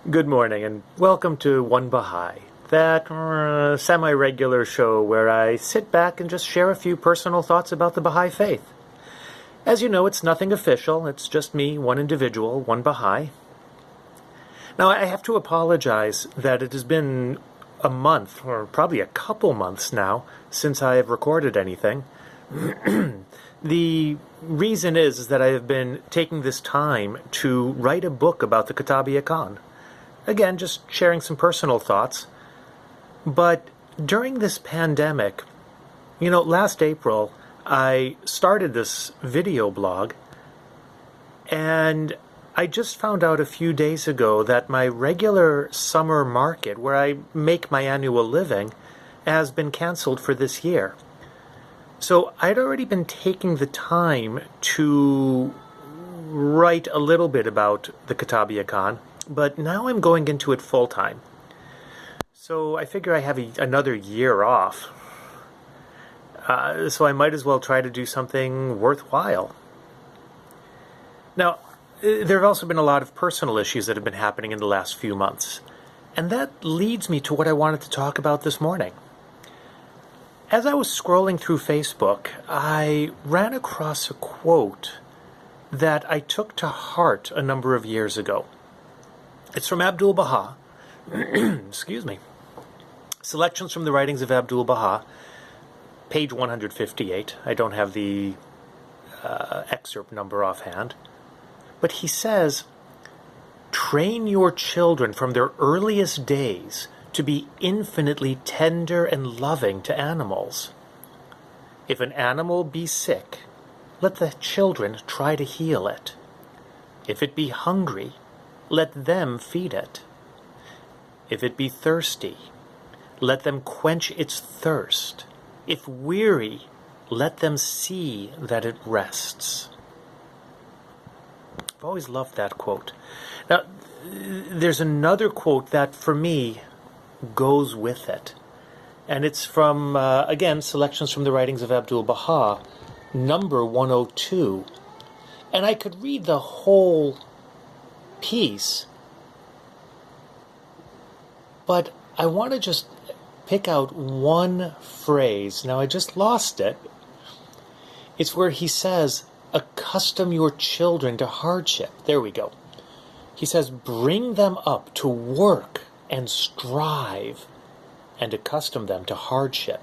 Good morning and welcome to One Baha'i, that semi-regular show where I sit back and just share a few personal thoughts about the Baha'i faith. As you know, it's nothing official, it's just me, one individual, one Baha'i. Now, I have to apologize that it has been a month, or probably a couple months now, since I have recorded anything. The reason is that I have been taking this time to write a book about the Kitab-i-Iqan. Again, just sharing some personal thoughts. But during this pandemic, last April, I started this video blog, and I just found out a few days ago that my regular summer market, where I make my annual living, has been canceled for this year. So I'd already been taking the time to write a little bit about the Kitab-i-Iqan, but now I'm going into it full time. So I figure I have another year off. So I might as well try to do something worthwhile. Now, there have also been a lot of personal issues that have been happening in the last few months. And that leads me to what I wanted to talk about this morning. As I was scrolling through Facebook, I ran across a quote that I took to heart a number of years ago. It's from Abdu'l-Baha. Excuse me. Selections from the Writings of Abdu'l-Baha, page 158. I don't have the excerpt number offhand. But he says, "Train your children from their earliest days to be infinitely tender and loving to animals. If an animal be sick, let the children try to heal it. If it be hungry, let them feed it. If it be thirsty, let them quench its thirst. If weary, let them see that it rests." I've always loved that quote. Now, there's another quote that, for me, goes with it. And it's from, again, Selections from the Writings of Abdu'l-Baha, number 102. And I could read the whole piece, but I want to just pick out one phrase. Now, I just lost it. It's where he says, "Accustom your children to hardship." There we go. He says, "Bring them up to work and strive, and accustom them to hardship."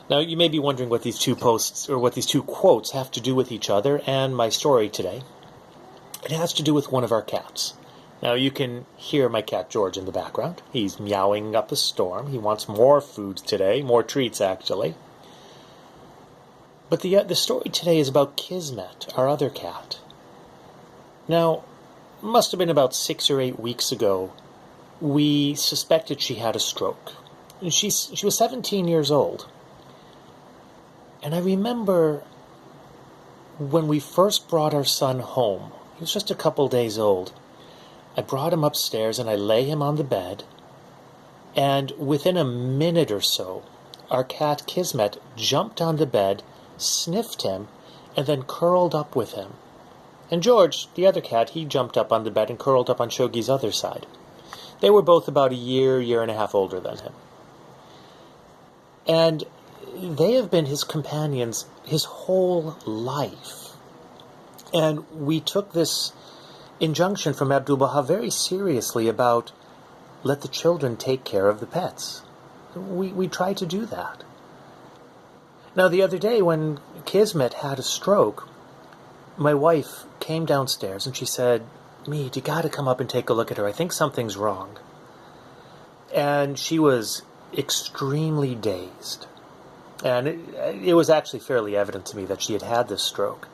Now, you may be wondering what these two posts, or what these two quotes have to do with each other and my story today. It has to do with one of our cats. Now, you can hear my cat George in the background. He's meowing up a storm. He wants more food today, more treats, actually. But the story today is about Kismet, our other cat. Now, it must have been about 6 or 8 weeks ago, we suspected she had a stroke. And she was 17 years old. And I remember when we first brought our son home, he was just a couple days old. I brought him upstairs and I lay him on the bed. And within a minute or so, our cat Kismet jumped on the bed, sniffed him, and then curled up with him. And George, the other cat, he jumped up on the bed and curled up on Shogi's other side. They were both about a year and a half older than him. And they have been his companions his whole life. And we took this injunction from Abdu'l-Baha very seriously about let the children take care of the pets. We try to do that. Now, the other day when Kismet had a stroke, my wife came downstairs and she said, "Mead, you got to come up and take a look at her. I think something's wrong." And she was extremely dazed. And it was actually fairly evident to me that she had had this stroke.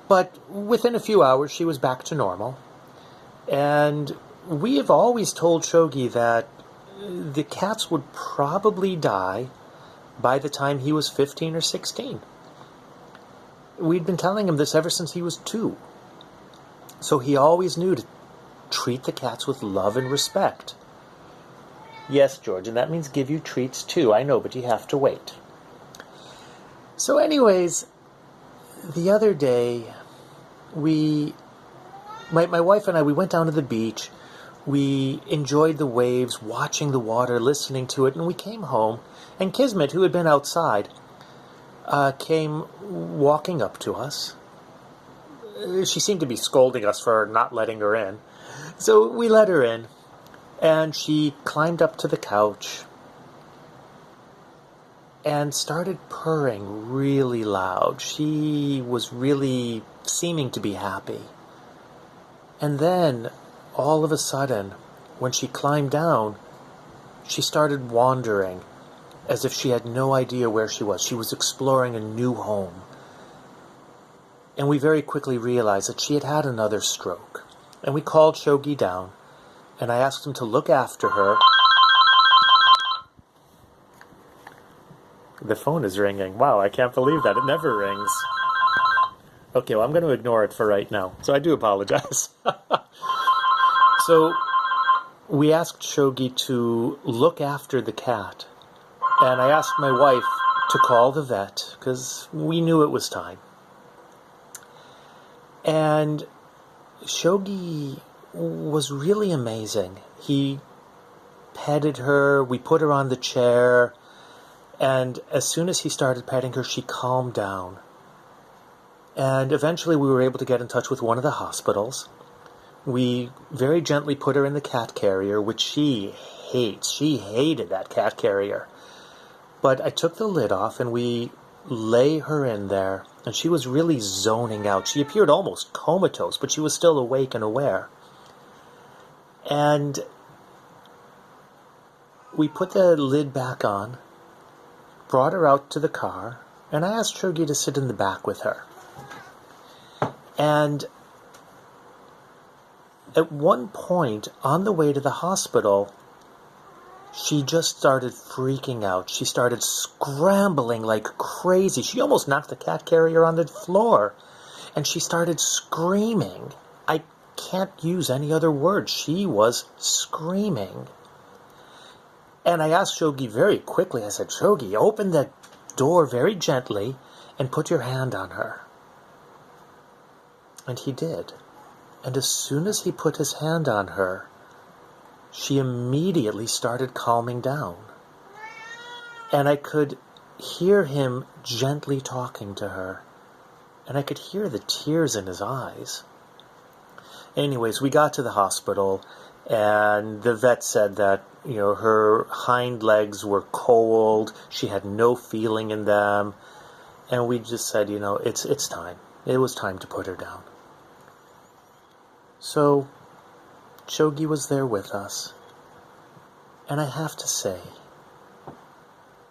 But within a few hours, she was back to normal. And we have always told Shogi that the cats would probably die by the time he was 15 or 16. We'd been telling him this ever since he was 2. So he always knew to treat the cats with love and respect. Yes, George, and that means give you treats too. I know, but you have to wait. So anyways, the other day, we my wife and I, we went down to the beach. We enjoyed the waves, watching the water, listening to it, and we came home. And Kismet, who had been outside, came walking up to us. She seemed to be scolding us for not letting her in. So we let her in, and she climbed up to the couch and started purring really loud. She was really seeming to be happy. And then, all of a sudden, when she climbed down, she started wandering as if she had no idea where she was. She was exploring a new home. And we very quickly realized that she had had another stroke. And we called Shogi down, and I asked him to look after her. The phone is ringing. Wow, I can't believe that. It never rings. Okay, well, I'm going to ignore it for right now. So I do apologize. So we asked Shogi to look after the cat. And I asked my wife to call the vet, because we knew it was time. And Shogi was really amazing. He petted her, we put her on the chair, and as soon as he started petting her, she calmed down. And eventually we were able to get in touch with one of the hospitals. We very gently put her in the cat carrier, which she hates. She hated that cat carrier. But I took the lid off and we lay her in there, and she was really zoning out. She appeared almost comatose, but she was still awake and aware. And we put the lid back on, brought her out to the car, and I asked Shogi to sit in the back with her. And at one point, on the way to the hospital, she just started freaking out. She started scrambling like crazy. She almost knocked the cat carrier on the floor. And she started screaming. I can't use any other word. She was screaming. And I asked Shogi very quickly, I said, Shogi, open the door very gently and put your hand on her. And he did. And as soon as he put his hand on her, she immediately started calming down. And I could hear him gently talking to her. And I could hear the tears in his eyes. Anyways, we got to the hospital, and the vet said that, her hind legs were cold. She had no feeling in them. And we just said, it's time. It was time to put her down. So Shogi was there with us, and I have to say,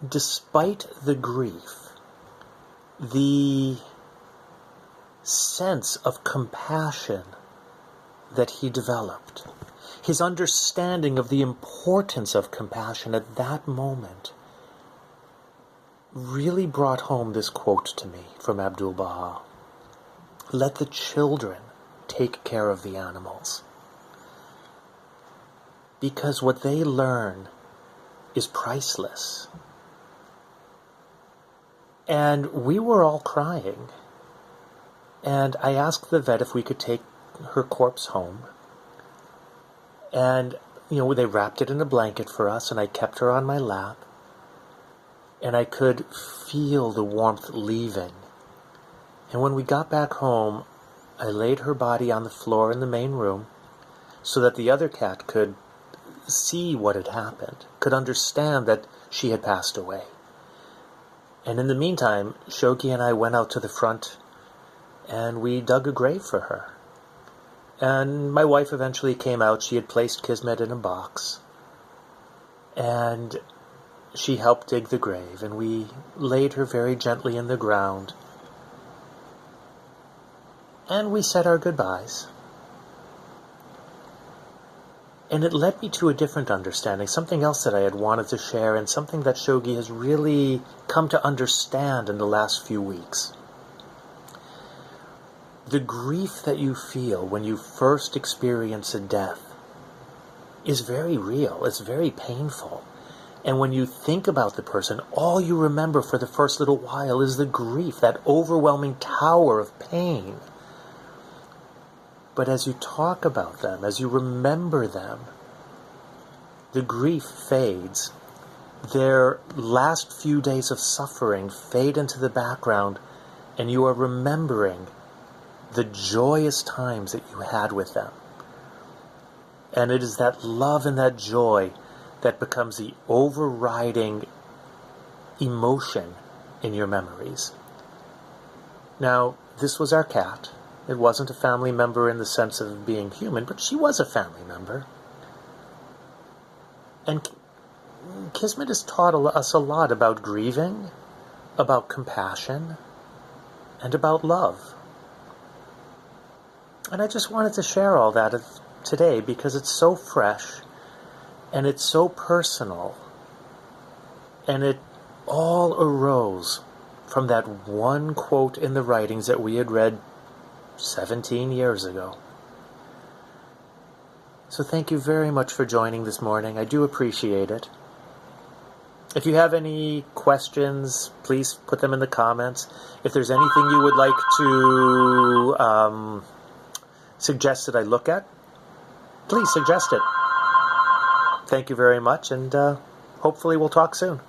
despite the grief, the sense of compassion that he developed, his understanding of the importance of compassion at that moment, really brought home this quote to me from Abdu'l-Baha. Let the children take care of the animals. Because what they learn is priceless. And we were all crying. And I asked the vet if we could take her corpse home. And, they wrapped it in a blanket for us, and I kept her on my lap. And I could feel the warmth leaving. And when we got back home, I laid her body on the floor in the main room so that the other cat could see what had happened, could understand that she had passed away. And in the meantime, Shogi and I went out to the front and we dug a grave for her. And my wife eventually came out. She had placed Kismet in a box. And she helped dig the grave, and we laid her very gently in the ground. And we said our goodbyes. And it led me to a different understanding, something else that I had wanted to share, and something that Shogi has really come to understand in the last few weeks. The grief that you feel when you first experience a death is very real. It's very painful. And when you think about the person, all you remember for the first little while is the grief, that overwhelming tower of pain. But as you talk about them, as you remember them, the grief fades. Their last few days of suffering fade into the background, and you are remembering the joyous times that you had with them. And it is that love and that joy that becomes the overriding emotion in your memories. Now, this was our cat. It wasn't a family member in the sense of being human, but she was a family member. And Kismet has taught us a lot about grieving, about compassion, and about love. And I just wanted to share all that today because it's so fresh and it's so personal, and it all arose from that one quote in the writings that we had read 17 years ago. So thank you very much for joining this morning. I do appreciate it. If you have any questions, please put them in the comments. If there's anything you would like to suggest that I look at, please suggest it. Thank you very much, and hopefully we'll talk soon.